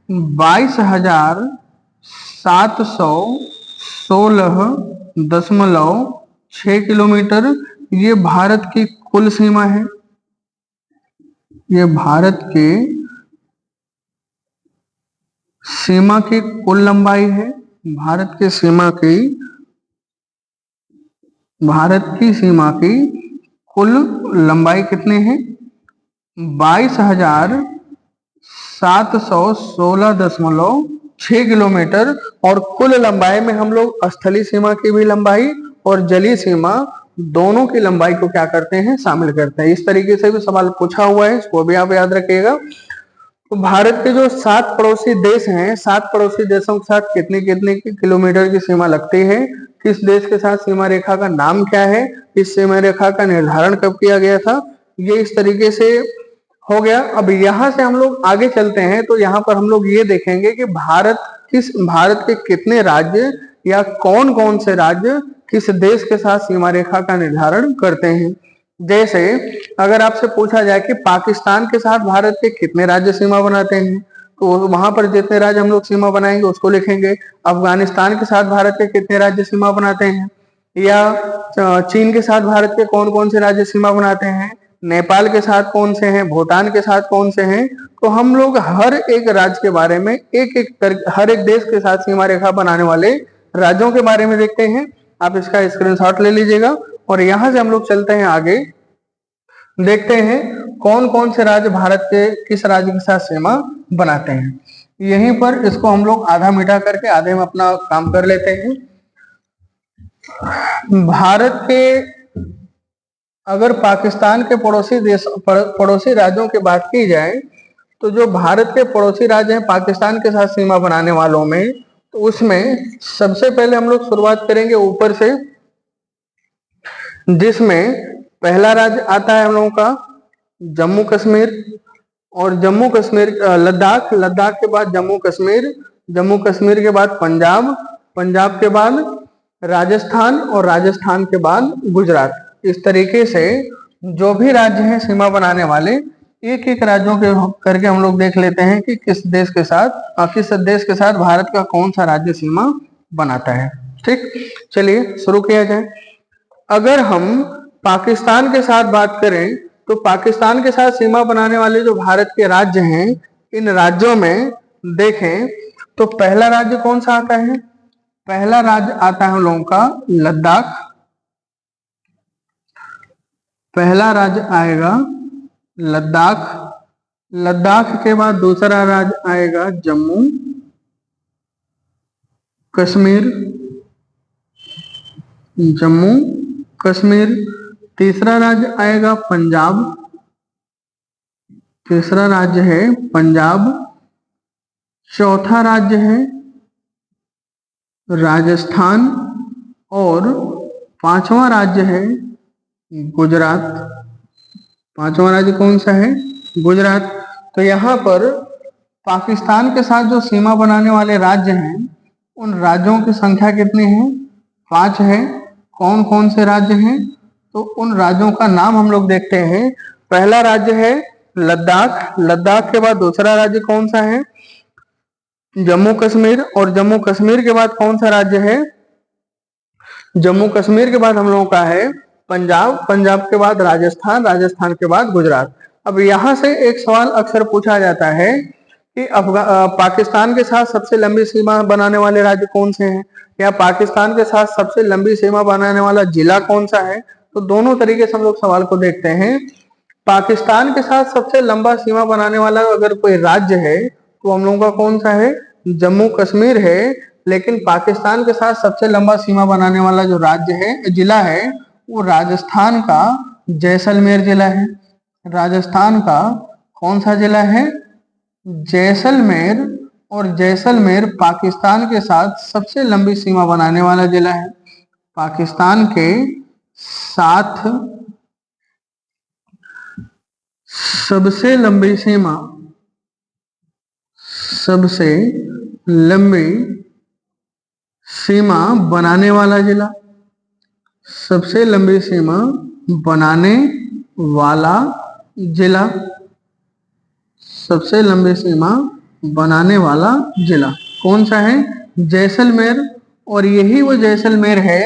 22,716.6 किलोमीटर। ये भारत की कुल सीमा है। ये भारत के सीमा की कुल लंबाई है। भारत की सीमा की कुल लंबाई कितने हैं? 22,716.6 किलोमीटर। और कुल लंबाई में हम लोग स्थलीय सीमा की भी लंबाई और जलीय सीमा दोनों की लंबाई को क्या करते हैं? शामिल करते हैं। इस तरीके से भी सवाल पूछा हुआ है, इसको भी आप याद रखिएगा। तो भारत के जो 7 पड़ोसी देश हैं, 7 पड़ोसी देशों के साथ कितने कितने किलोमीटर की सीमा लगती है? किस देश के साथ सीमा रेखा का नाम क्या है? इस सीमा रेखा का निर्धारण कब किया गया था? ये इस तरीके से हो गया। अब यहाँ से हम लोग आगे चलते हैं तो यहाँ पर हम लोग ये देखेंगे कि भारत के कितने राज्य या कौन कौन से राज्य किस देश के साथ सीमा रेखा का निर्धारण करते हैं। जैसे अगर आपसे पूछा जाए कि पाकिस्तान के साथ भारत के कितने राज्य सीमा बनाते हैं, तो वहां पर जितने राज्य हम लोग सीमा बनाएंगे उसको लिखेंगे। अफगानिस्तान के साथ भारत के कितने राज्य सीमा बनाते हैं, या चीन के साथ भारत के कौन कौन से राज्य सीमा बनाते हैं, नेपाल के साथ कौन से हैं, भूटान के साथ कौन से हैं। तो हम लोग हर एक राज्य के बारे में हर एक देश के साथ सीमा रेखा बनाने वाले राज्यों के बारे में देखते हैं। आप इसका स्क्रीनशॉट ले लीजिएगा और यहां से हम लोग चलते हैं आगे, देखते हैं कौन कौन से राज्य भारत के किस राज्य के साथ सीमा बनाते हैं। यहीं पर इसको हम लोग आधा मिटा करके आधे में अपना काम कर लेते हैं। भारत के अगर पाकिस्तान के पड़ोसी राज्यों की बात की जाए तो जो भारत के पड़ोसी राज्य हैं पाकिस्तान के साथ सीमा बनाने वालों में, तो उसमें सबसे पहले हम लोग शुरुआत करेंगे ऊपर से, जिसमें पहला राज्य आता है हम लोगों का जम्मू कश्मीर। और जम्मू कश्मीर लद्दाख के बाद जम्मू कश्मीर के बाद पंजाब के बाद राजस्थान और राजस्थान के बाद गुजरात। इस तरीके से जो भी राज्य हैं सीमा बनाने वाले, एक एक राज्यों के करके हम लोग देख लेते हैं कि किस देश के साथ भारत का कौन सा राज्य सीमा बनाता है। ठीक, चलिए शुरू किया जाए। अगर हम पाकिस्तान के साथ बात करें तो पाकिस्तान के साथ सीमा बनाने वाले जो भारत के राज्य हैं, इन राज्यों में देखें तो पहला राज्य कौन सा आता है? पहला राज्य आता है हम लोगों का लद्दाख। पहला राज्य आएगा लद्दाख के बाद दूसरा राज्य आएगा जम्मू कश्मीर। तीसरा राज्य आएगा पंजाब। तीसरा राज्य है पंजाब। चौथा राज्य है राजस्थान और पांचवा राज्य है गुजरात। पांचवा राज्य कौन सा है? गुजरात। तो यहाँ पर पाकिस्तान के साथ जो सीमा बनाने वाले राज्य हैं, उन राज्यों की संख्या कितनी है? 5 है। कौन कौन से राज्य हैं? तो उन राज्यों का नाम हम लोग देखते हैं। पहला राज्य है लद्दाख के बाद दूसरा राज्य कौन सा है? जम्मू कश्मीर। और जम्मू कश्मीर के बाद कौन सा राज्य है? जम्मू कश्मीर के बाद हम लोगों का है पंजाब के बाद राजस्थान के बाद गुजरात। अब यहाँ से एक सवाल अक्सर पूछा जाता है कि पाकिस्तान के साथ सबसे लंबी सीमा बनाने वाले राज्य कौन से हैं, या पाकिस्तान के साथ सबसे लंबी सीमा बनाने वाला जिला कौन सा है। तो दोनों तरीके से हम लोग सवाल को देखते हैं। पाकिस्तान के साथ सबसे लंबा सीमा बनाने वाला अगर कोई राज्य है तो हम लोगों का कौन सा है? जम्मू कश्मीर है। लेकिन पाकिस्तान के साथ सबसे लंबा सीमा बनाने वाला जो जिला है वो राजस्थान का जैसलमेर जिला है। राजस्थान का कौन सा जिला है? जैसलमेर। और जैसलमेर पाकिस्तान के साथ सबसे लंबी सीमा बनाने वाला जिला है। पाकिस्तान के साथ सबसे लंबी सीमा बनाने वाला जिला, सबसे लंबी सीमा बनाने वाला जिला, सबसे लंबी सीमा बनाने वाला जिला कौन सा है? जैसलमेर। और यही वो जैसलमेर है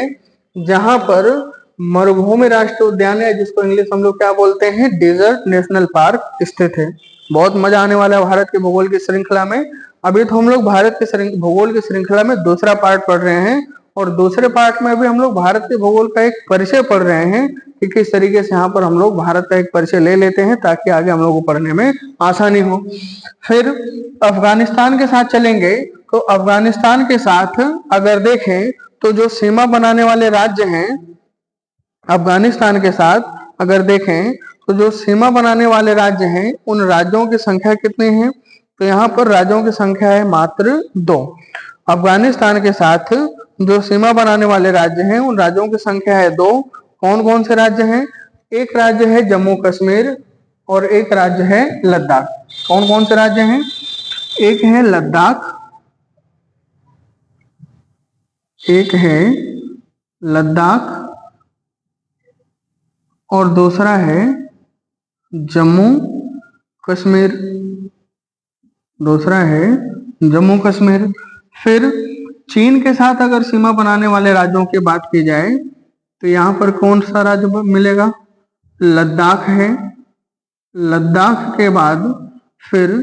जहां पर मरुभूमि राष्ट्रीय उद्यान है, जिसको इंग्लिश हम लोग क्या बोलते हैं? डेजर्ट नेशनल पार्क स्थित है। बहुत मजा आने वाला है भारत के भूगोल की श्रृंखला में। अभी तो हम लोग भारत के भूगोल की श्रृंखला में दूसरा पार्ट पढ़ रहे हैं, और दूसरे पार्ट में अभी हम लोग भारत के भूगोल का एक परिचय पढ़ रहे हैं कि किस तरीके से यहाँ पर हम लोग भारत का एक परिचय ले लेते हैं ताकि आगे हम लोग को पढ़ने में आसानी हो। फिर अफगानिस्तान के साथ चलेंगे, तो अफगानिस्तान के साथ अगर देखें तो जो सीमा बनाने वाले राज्य हैं, अफगानिस्तान के साथ अगर देखें तो जो सीमा बनाने वाले राज्य हैं उन राज्यों की संख्या कितनी है? तो यहाँ पर राज्यों की संख्या है मात्र 2। अफगानिस्तान के साथ जो सीमा बनाने वाले राज्य हैं उन राज्यों की संख्या है 2। कौन कौन से राज्य हैं? एक राज्य है जम्मू कश्मीर और एक राज्य है लद्दाख। कौन कौन से राज्य हैं? एक है लद्दाख, एक है लद्दाख और दूसरा है जम्मू कश्मीर, दूसरा है जम्मू कश्मीर। फिर चीन के साथ अगर सीमा बनाने वाले राज्यों की बात की जाए तो यहाँ पर कौन सा राज्य मिलेगा? लद्दाख है। लद्दाख के बाद फिर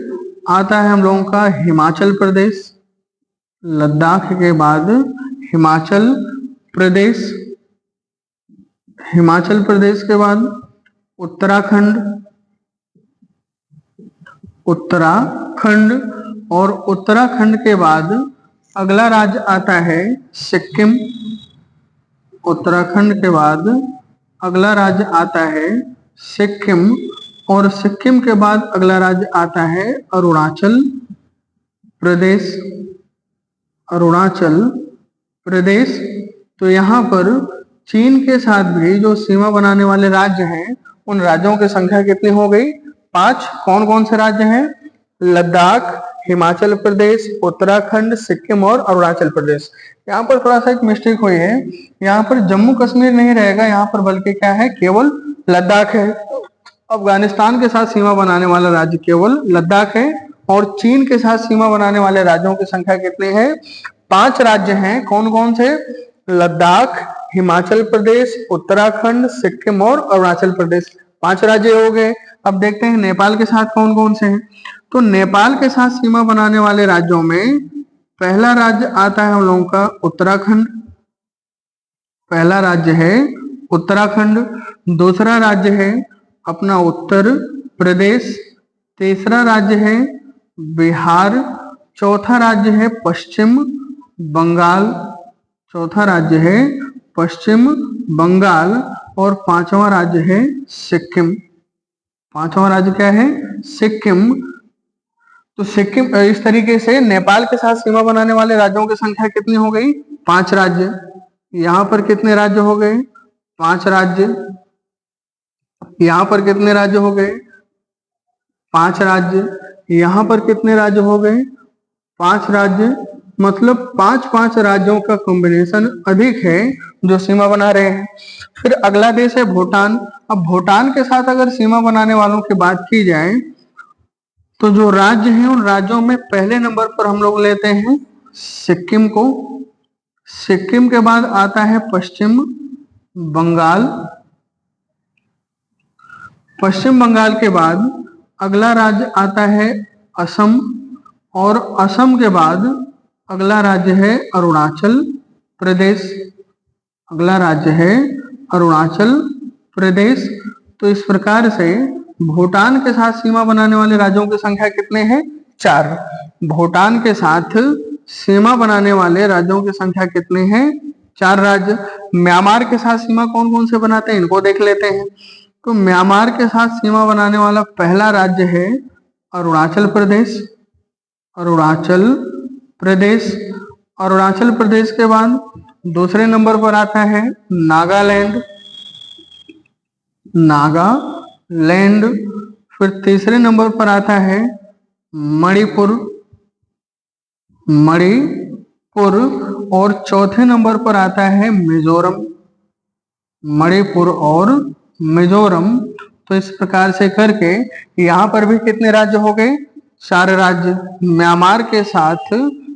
आता है हम लोगों का हिमाचल प्रदेश, लद्दाख के बाद हिमाचल प्रदेश, हिमाचल प्रदेश के बाद उत्तराखंड, उत्तराखंड और उत्तराखंड के बाद अगला राज्य आता है सिक्किम। उत्तराखंड के बाद अगला राज्य आता है सिक्किम और सिक्किम के बाद अगला राज्य आता है अरुणाचल प्रदेश, अरुणाचल प्रदेश। तो यहाँ पर चीन के साथ भी जो सीमा बनाने वाले राज्य हैं उन राज्यों की संख्या कितनी हो गई? 5। कौन कौन से राज्य हैं? लद्दाख, हिमाचल प्रदेश, उत्तराखंड, सिक्किम और अरुणाचल प्रदेश। यहाँ पर थोड़ा सा एक मिस्टेक हुई है, यहाँ पर जम्मू कश्मीर नहीं रहेगा, यहाँ पर बल्कि क्या है? केवल लद्दाख है। अफगानिस्तान के साथ सीमा बनाने वाला राज्य केवल लद्दाख है और चीन के साथ सीमा बनाने वाले राज्यों की संख्या कितनी है? 5 राज्य हैं। कौन कौन से? लद्दाख, हिमाचल प्रदेश, उत्तराखंड, सिक्किम और अरुणाचल प्रदेश। 5 राज्य हो गए। अब देखते हैं नेपाल के साथ कौन कौन से हैं। तो नेपाल के साथ सीमा बनाने वाले राज्यों में पहला राज्य आता है हम लोगों का उत्तराखंड, पहला राज्य है उत्तराखंड। दूसरा राज्य है अपना उत्तर प्रदेश, तीसरा राज्य है बिहार, चौथा राज्य है पश्चिम बंगाल, चौथा राज्य है पश्चिम बंगाल और 5वां राज्य है सिक्किम। 5वां राज्य क्या है? सिक्किम। तो सिक्किम, इस तरीके से नेपाल के साथ सीमा बनाने वाले राज्यों की संख्या कितनी हो गई? 5 राज्य। यहाँ पर कितने राज्य हो गए? 5 राज्य। यहाँ पर कितने राज्य हो गए? 5 राज्य। यहाँ पर कितने राज्य हो गए? 5 राज्य। मतलब 5 राज्यों का कॉम्बिनेशन अधिक है जो सीमा बना रहे हैं। फिर अगला देश है भूटान। अब भूटान के साथ अगर सीमा बनाने वालों की बात की जाए तो जो राज्य हैं उन राज्यों में पहले नंबर पर हम लोग लेते हैं सिक्किम को। सिक्किम के बाद आता है पश्चिम बंगाल, पश्चिम बंगाल के बाद अगला राज्य आता है असम और असम के बाद अगला राज्य है अरुणाचल प्रदेश, अगला राज्य है अरुणाचल प्रदेश। तो इस प्रकार से भूटान के साथ सीमा बनाने वाले राज्यों की संख्या कितने हैं? 4। भूटान के साथ सीमा बनाने वाले राज्यों की संख्या कितने हैं? 4 राज्य। म्यांमार के साथ सीमा कौन कौन से बनाते हैं इनको देख लेते हैं। तो म्यांमार के साथ सीमा बनाने वाला पहला राज्य है अरुणाचल प्रदेश, अरुणाचल प्रदेश। अरुणाचल प्रदेश के बाद दूसरे नंबर पर आता है नागालैंड, नागालैंड। फिर तीसरे नंबर पर आता है मणिपुर, मणिपुर। और चौथे नंबर पर आता है मिजोरम, मणिपुर और मिजोरम। तो इस प्रकार से करके यहाँ पर भी कितने राज्य हो गए? 4 राज्य। म्यांमार के साथ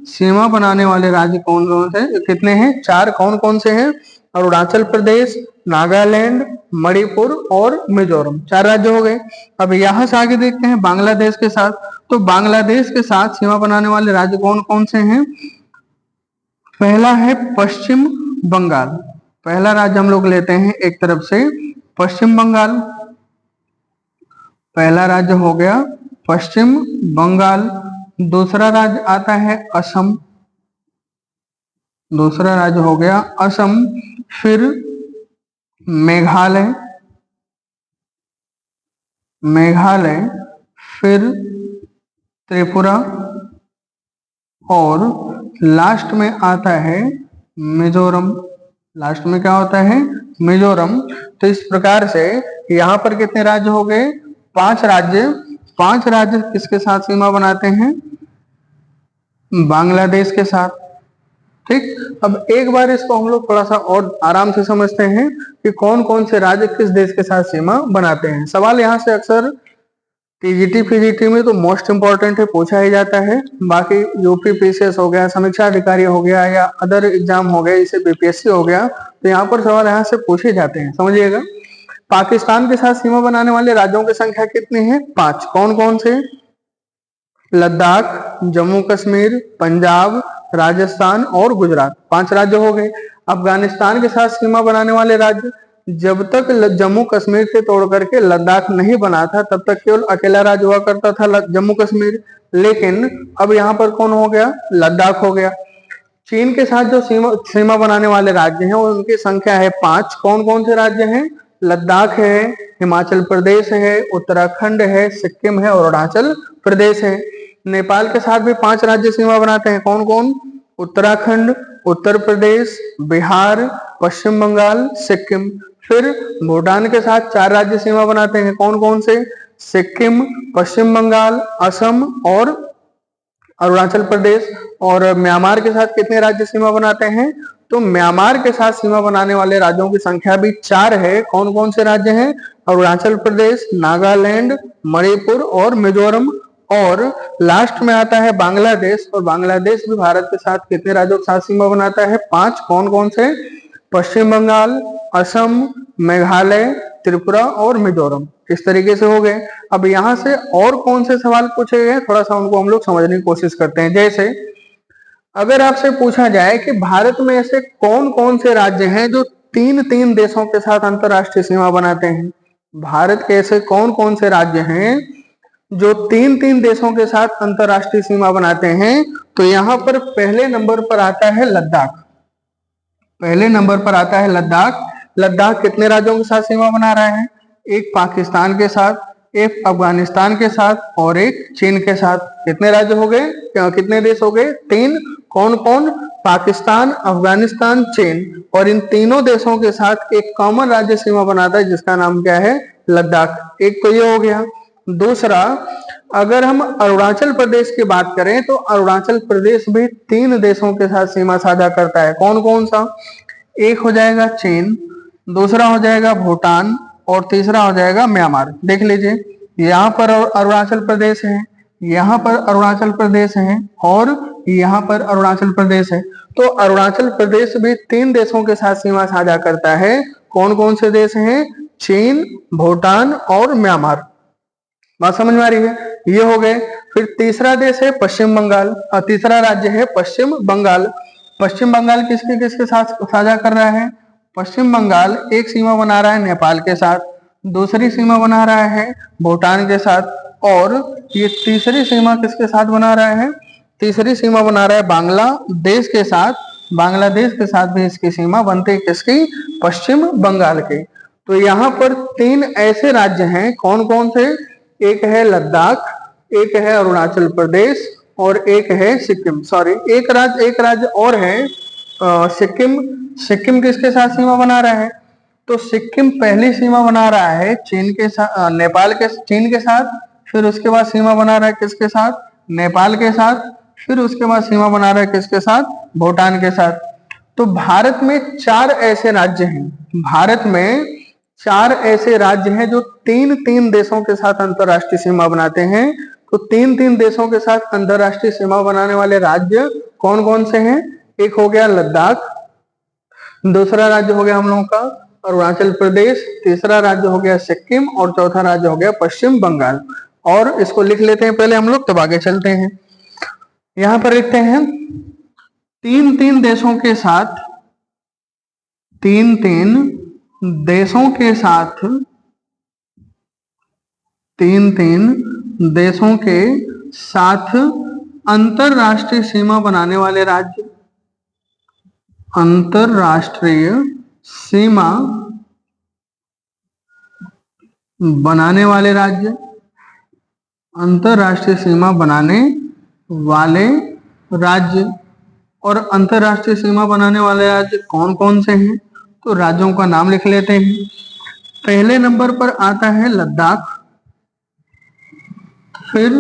सीमा बनाने वाले राज्य कौन कौन से, कितने हैं? 4। कौन कौन से हैं? अरुणाचल प्रदेश, नागालैंड, मणिपुर और मिजोरम, 4 राज्य हो गए। अब यहां से आगे देखते हैं बांग्लादेश के साथ। तो बांग्लादेश के साथ सीमा बनाने वाले राज्य कौन कौन से हैं? पहला है पश्चिम बंगाल। पहला राज्य हम लोग लेते हैं एक तरफ से पश्चिम बंगाल। पहला राज्य हो गया पश्चिम बंगाल। दूसरा राज्य आता है असम। दूसरा राज्य हो गया असम। फिर मेघालय, मेघालय, फिर त्रिपुरा और लास्ट में आता है मिजोरम। लास्ट में क्या होता है? मिजोरम। तो इस प्रकार से यहाँ पर कितने राज्य हो गए? 5 राज्य। 5 राज्य किसके साथ सीमा बनाते हैं? बांग्लादेश के साथ। ठीक। अब एक बार इसको हम लोग थोड़ा सा और आराम से समझते हैं कि कौन कौन से राज्य किस देश के साथ सीमा बनाते हैं। सवाल यहाँ से अक्सर टीजीटी पीजीटी में तो मोस्ट इंपॉर्टेंट है, पूछा ही जाता है। बाकी यूपी पीसीएस हो गया, समीक्षा अधिकारी हो गया या अदर एग्जाम हो गया, जैसे बीपीएससी हो गया, तो यहाँ पर सवाल यहाँ से पूछे जाते हैं, समझिएगा। पाकिस्तान के साथ सीमा बनाने वाले राज्यों की संख्या कितनी है? 5। कौन कौन से? लद्दाख, जम्मू कश्मीर, पंजाब, राजस्थान और गुजरात, 5 राज्य हो गए। अफगानिस्तान के साथ सीमा बनाने वाले राज्य, जब तक जम्मू कश्मीर से तोड़ करके लद्दाख नहीं बना था तब तक केवल अकेला राज्य हुआ करता था जम्मू कश्मीर, लेकिन अब यहाँ पर कौन हो गया? लद्दाख हो गया। चीन के साथ जो सीमा बनाने वाले राज्य हैं उनकी संख्या है 5। कौन कौन से राज्य हैं? लद्दाख है, हिमाचल प्रदेश है, उत्तराखंड है, सिक्किम है और अरुणाचल प्रदेश है। नेपाल के साथ भी 5 राज्य सीमा बनाते हैं। कौन कौन? उत्तराखंड, उत्तर प्रदेश, बिहार, पश्चिम बंगाल, सिक्किम। फिर भूटान के साथ 4 राज्य सीमा बनाते हैं। कौन कौन से? सिक्किम, पश्चिम बंगाल, असम और अरुणाचल प्रदेश। और म्यांमार के साथ कितने राज्य सीमा बनाते हैं? तो म्यांमार के साथ सीमा बनाने वाले राज्यों की संख्या भी 4 है। कौन कौन से राज्य हैं? अरुणाचल प्रदेश, नागालैंड, मणिपुर और मिजोरम। और लास्ट में आता है बांग्लादेश, और बांग्लादेश भी भारत के साथ कितने राज्यों के साथ सीमा बनाता है? 5। कौन कौन से? पश्चिम बंगाल, असम, मेघालय, त्रिपुरा और मिजोरम। इस तरीके से हो गए। अब यहाँ से और कौन से सवाल पूछे गए, थोड़ा सा उनको हम लोग समझने की कोशिश करते हैं। जैसे अगर आपसे पूछा जाए कि भारत में ऐसे कौन कौन से राज्य हैं जो 3 देशों के साथ अंतरराष्ट्रीय सीमा बनाते हैं? भारत के ऐसे कौन कौन से राज्य हैं जो 3 देशों के साथ अंतरराष्ट्रीय सीमा बनाते हैं? तो यहाँ पर पहले नंबर पर आता है लद्दाख। पहले नंबर पर आता है लद्दाख। लद्दाख कितने राज्यों के साथ सीमा बना रहा है? एक पाकिस्तान के साथ, एक अफगानिस्तान के साथ और एक चीन के साथ। कितने राज्य हो गए? कितने देश हो गए? 3। कौन कौन? पाकिस्तान, अफगानिस्तान, चीन। और इन तीनों देशों के साथ एक कॉमन राज्य सीमा बनाता है जिसका नाम क्या है? लद्दाख। एक तो ये हो गया। दूसरा, अगर हम अरुणाचल प्रदेश की बात करें तो अरुणाचल प्रदेश भी 3 देशों के साथ सीमा साझा करता है। कौन कौन सा? एक हो जाएगा चीन, दूसरा हो जाएगा भूटान और तीसरा हो जाएगा म्यांमार। देख लीजिए, यहाँ पर अरुणाचल प्रदेश है, यहाँ पर अरुणाचल प्रदेश है और यहाँ पर अरुणाचल प्रदेश है। तो अरुणाचल प्रदेश भी 3 देशों के साथ सीमा साझा करता है। कौन कौन से देश हैं? चीन, भूटान और म्यांमार। बात समझ में आ रही है? ये हो गए। फिर तीसरा देश है पश्चिम बंगाल, तीसरा राज्य है पश्चिम बंगाल। पश्चिम बंगाल किसके किसके साथ साझा कर रहा है? पश्चिम बंगाल एक सीमा बना रहा है नेपाल के साथ, दूसरी सीमा बना रहा है भूटान के साथ, और ये तीसरी सीमा किसके साथ बना रहा है? तीसरी सीमा बना रहा है बांग्लादेश के साथ। बांग्लादेश के साथ भी इसकी सीमा बनती है किसकी? पश्चिम बंगाल की। तो यहाँ पर 3 ऐसे राज्य हैं। कौन कौन से? एक है लद्दाख, एक है अरुणाचल प्रदेश और एक है सिक्किम। सॉरी, एक राज्य और है सिक्किम। सिक्किम किसके साथ सीमा बना रहा है? तो सिक्किम पहली सीमा बना रहा है चीन के साथ, नेपाल के, चीन के साथ। फिर उसके बाद सीमा बना रहा है किसके साथ? नेपाल के साथ। फिर उसके बाद सीमा बना रहा है किसके साथ? भूटान के साथ। तो भारत में 4 ऐसे राज्य हैं, भारत में 4 ऐसे राज्य हैं जो 3-3 देशों के साथ अंतरराष्ट्रीय सीमा बनाते हैं। तो 3-3 देशों के साथ अंतरराष्ट्रीय सीमा बनाने वाले राज्य कौन कौन से हैं? एक हो गया लद्दाख, दूसरा राज्य हो गया हम लोगों का अरुणाचल प्रदेश, तीसरा राज्य हो गया सिक्किम और चौथा राज्य हो गया पश्चिम बंगाल। और इसको लिख लेते हैं पहले हम लोग, तब आगे चलते हैं। यहां पर लिखते हैं 3-3 देशों के साथ, 3-3 देशों के साथ, 3-3 देशों के साथ अंतरराष्ट्रीय सीमा बनाने वाले राज्य, अंतरराष्ट्रीय सीमा बनाने वाले राज्य, अंतरराष्ट्रीय सीमा बनाने वाले राज्य। और अंतरराष्ट्रीय सीमा बनाने वाले राज्य कौन कौन से हैं? तो राज्यों का नाम लिख लेते हैं। पहले नंबर पर आता है लद्दाख, फिर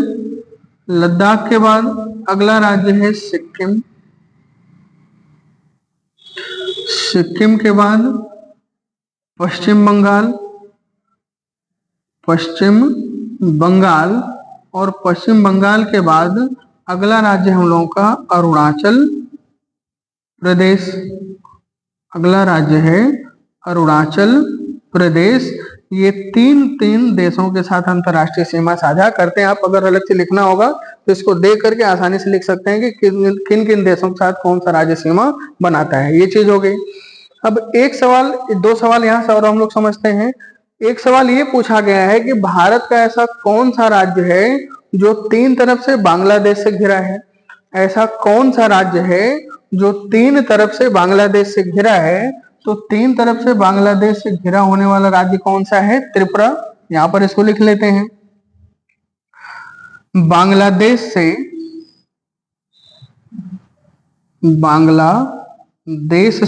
लद्दाख के बाद अगला राज्य है सिक्किम, सिक्किम के बाद पश्चिम बंगाल, पश्चिम बंगाल और पश्चिम बंगाल के बाद अगला राज्य हम लोगों का अरुणाचल प्रदेश, अगला राज्य है अरुणाचल प्रदेश। ये 3-3 देशों के साथ अंतरराष्ट्रीय सीमा साझा करते हैं। आप अगर अलग से लिखना होगा तो इसको देख करके आसानी से लिख सकते हैं कि किन किन देशों के साथ कौन सा राज्य सीमा बनाता है। ये चीज हो गई। अब एक सवाल, 2 सवाल यहाँ से और हम लोग समझते हैं। एक सवाल ये पूछा गया है कि भारत का ऐसा कौन सा राज्य है जो 3 तरफ से बांग्लादेश से घिरा है? ऐसा कौन सा राज्य है जो 3 तरफ से बांग्लादेश से घिरा है? तो 3 तरफ से बांग्लादेश से घिरा होने वाला राज्य कौन सा है? त्रिपुरा। यहां पर इसको लिख लेते हैं। बांग्लादेश से, बांग्लादेश